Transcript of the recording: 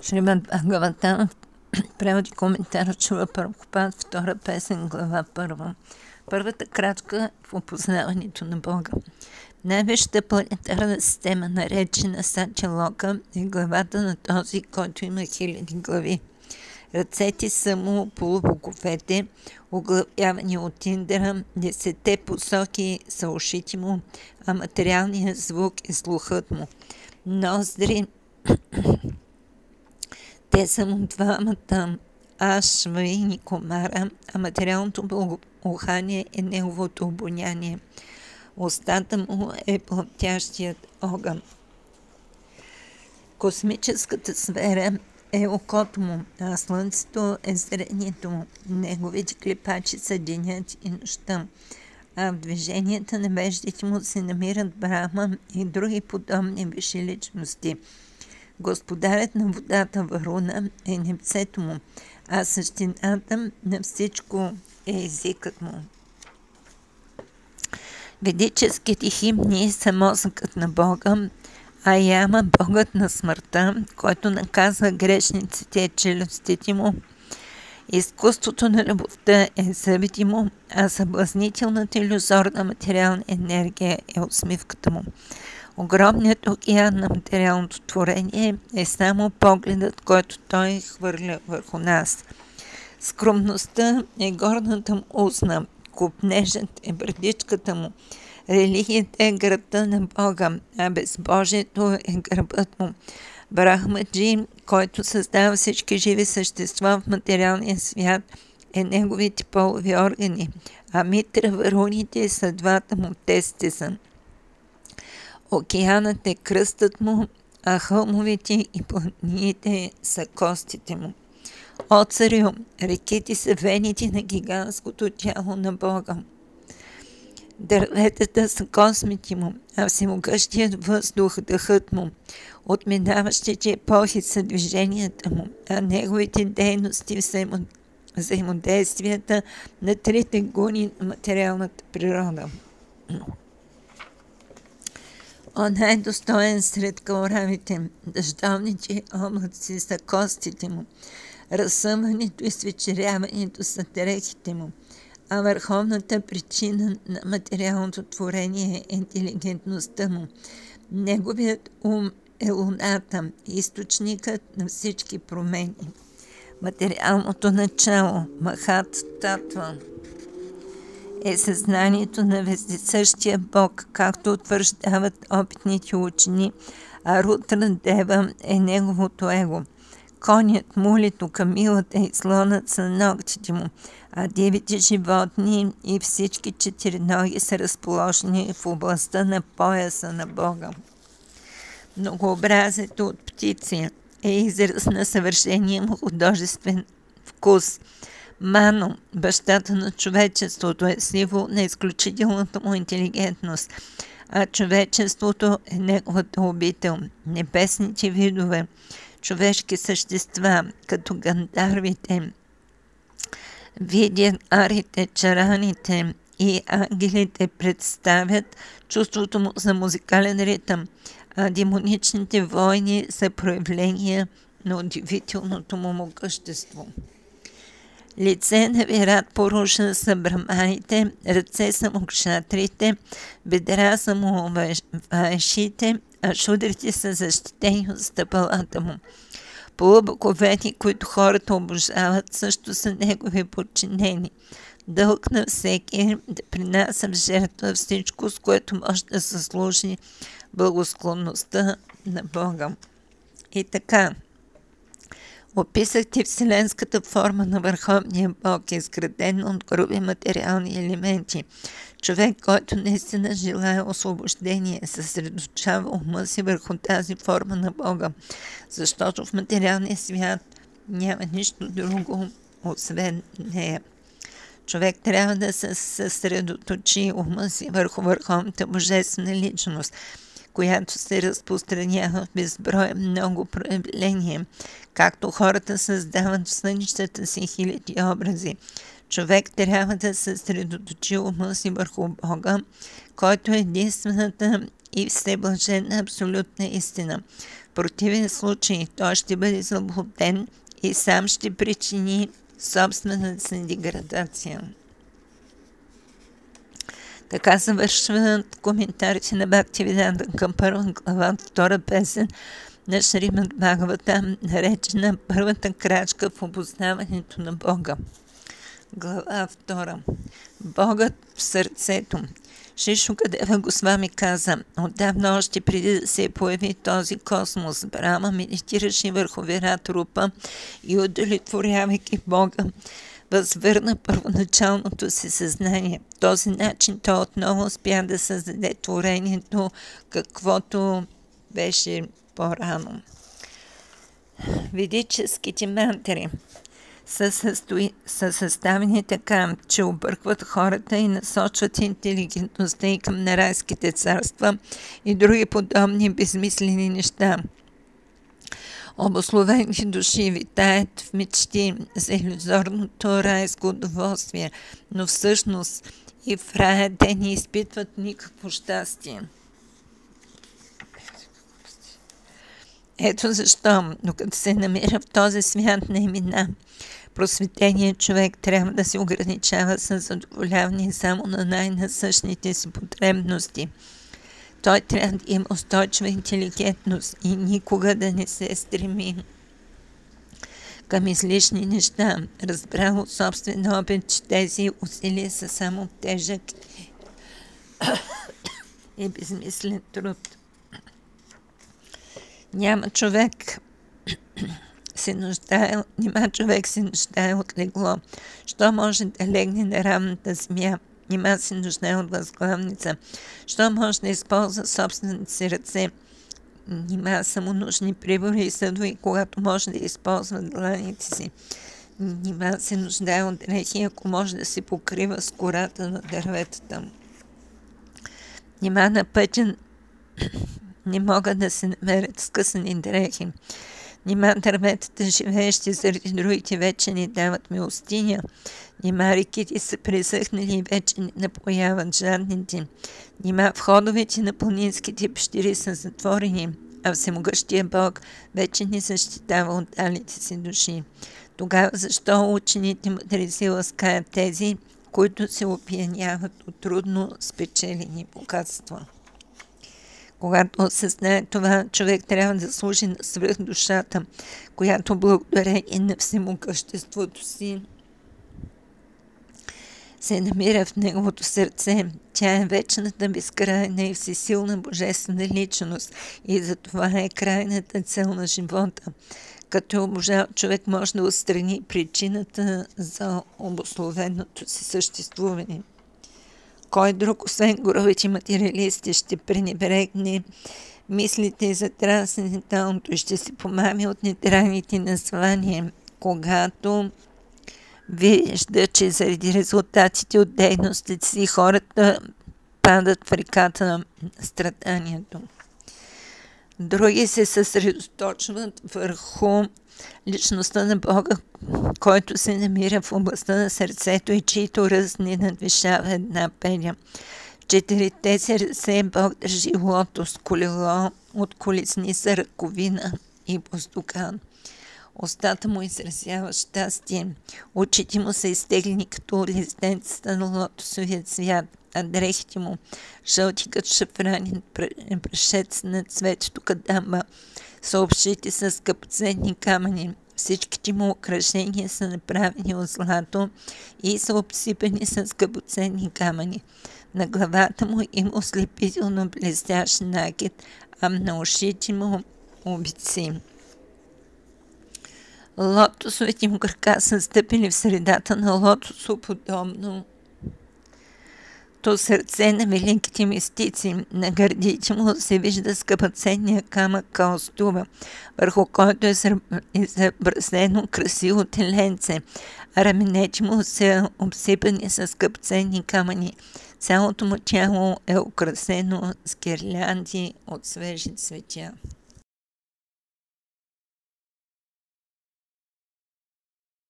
Шримад Бхагаватам, превод и коментар от Шрила Прабхупад, втора песен, глава първа. Първата крачка в опознаването на Бога. Най-висшата планетарна система, наречена Сача Лока, е главата на този, който има хиляди глави. Ръцете са му полубоговете, оглавявани от Индра, 10 посоки са ушите му, а материалният звук е слухът му. Ноздри, те са му двамата ашваини комара, а материалното благоухание е неговото обоняние. Устата му е плъмтящият огън. Космическата сфера е окото му, а слънцето е зрението му. Неговите клепачи са денят и нощта, а в движенията на веждите му се намират Брахма и други подобни висши личности. Господарят на водата Варуна е небцето му, а същината на всичко е езикът му. Ведическите химни са мозъкът на Бога, а Яма – богът на смъртта, който наказва грешниците, челюстите му. Изкуството на любовта е зъбите му, а съблазнителната илюзорна материална енергия е усмивката му. Огромният океан на материалното творение е само погледът, който той хвърля върху нас. Скромността е горната му устна, копнежът е брадичката му. Религията е гръбта на Бога, а безбожието е гърбът му. Брахмаджи, който създава всички живи същества в материалния свят, е неговите полови органи, а Митра Варуните са двата му тестеса. Океанът е кръстът му, а хълмовете и планините са костите му. О царю, реките са вените на гигантското тяло на Бога. Дърветата са космите му, а всемогъщият въздух дъхът му. Отминаващите епохи са движенията му, а неговите дейности взаимодействията на трите гуни на материалната природа. О най-достоен сред кауравите, дъждовните облаци са костите му, разсъмването и свечеряването са дрехите му, а върховната причина на материалното творение е интелигентността му. Неговият ум е луната, източникът на всички промени. Материалното начало, Махат Татва, е съзнанието на вездесъщия Бог, както утвърждават опитните учени, а Рутра Дева е неговото его. Конят, мулето, камилата и слонът са ногтите му, а дивите животни и всички четириноги са разположени в областта на пояса на Бога. Многообразието от птици е израз на съвършения му художествен вкус. Мано, бащата на човечеството, е символ на изключителната му интелигентност, а човечеството е неговата обител. Небесните видове човешки същества, като гандарвите, видярите, чараните и ангелите, представят чувството му за музикален ритъм, а демоничните войни са проявления на удивителното му могъщество. Лице на Вират Пуруша са браманите, ръце са му кшатрите, бедра са му вайшите, а шудрите са защитени от стъпалата му. Полубоговете, които хората обожават, също са негови подчинени. Дълг на всеки е да принася в жертва всичко, с което може да се служи благосклонността на Бога. И така, описахте вселенската форма на Върховния Бог, изградена от груби материални елементи. Човек, който наистина желая освобождение, съсредоточава ума си върху тази форма на Бога, защото в материалния свят няма нищо друго, освен нея. Човек трябва да се съсредоточи ума си върху върховната божествена личност, която се разпространява в безброй много проявления, както хората създават в сънищата си хиляди образи. Човек трябва да се съсредоточи ума си върху Бога, който е единствената и всеблаженна абсолютна истина. В противен случай той ще бъде заблуден и сам ще причини собствената си деградация. Така завършват коментарите на Бхактивиданта към първа глава, втора песен на Шримад Бхагаватам, наречена първата крачка в опознаването на Бога. Глава 2. Богът в сърцето. Шри Шукадева Госвами каза: отдавна, още преди да се появи този космос, Брама медитираше върху Вират Рупа и, удовлетворявайки Бога, възвърна първоначалното си съзнание. В този начин той отново успя да създаде творението, каквото беше по-рано. Ведическите мантри са съставени така, че объркват хората и насочват интелигентността и към нарайските царства и други подобни безмислени неща. Обусловените души витаят в мечти за илюзорното райско удоволствие, но всъщност и в рая те не изпитват никакво щастие. Ето защо, докато се намира в този свят на имена, просветеният човек трябва да се ограничава с задоволяване само на най-насъщните си потребности. Той трябва да има устойчива интелигентност и никога да не се стреми към излишни неща. Разбрал от собствен опит, че тези усилия са само тежък и безмислен труд. Нима човек се нуждае от легло. Що може да легне на равната земя? Нима се нуждае от възглавница. Що може да използва собствените си ръце? Нима са му нужни прибори и съдове, когато може да използва дланите си. Нима се нуждае от дрехи, ако може да се покрива с кората на дърветата. Нима на пътя не могат да се намерят скъсани дрехи. Нима дърветата, живеещи заради другите, вече не дават милостиня. Нима реките са пресъхнали и вече не напояват жадните. Нима входовете на планинските пещери са затворени, а всемогъщия Бог вече не защитава отдалите си души. Тогава защо учените мъдреци ласкаят тези, които се опияняват от трудно спечелени богатства? Когато осъзнае това, човек трябва да служи на свръхдушата, която благодарение на всемогъществото си се намира в неговото сърце. Тя е вечната, безкрайна и всесилна божествена личност и затова е крайната цел на живота. Като обожал, човек може да отстрани причината за обусловеното си съществуване. Кой друг, освен гуровите материалисти, ще пренебрегне мислите за трансценденталното и ще се помами от нетрайните названия, когато вижда, че заради резултатите от дейностите си хората падат в реката на страданието. Други се съсредоточват върху личността на Бога, който се намира в областта на сърцето и чието ръст не надвишава една пеня. В четирите сърце Бог държи лотос, колело от колесница, ръковина и боздуган. Устата му изразява щастие. Очите му са изтеглени като лизденцата на лотосовия цвят, а дрехите му, жълти като шафранин прашец на цветето кадамба, са обшити с скъпоценни камъни. Всичките му украшения са направени от злато и са обсипани с скъпоценни камъни. На главата му има ослепително блестящ накид, а на ушите му обици. Лотосовите му крака са стъпили в средата на лотосоподобно то сърце на великите мистици. На гърдите му се вижда скъпоценния камък каустува, върху който е изобразено красиво теленце, а раменете му са обсипани с скъпоценни камъни. Цялото му тяло е украсено с гирлянди от свежи цветя.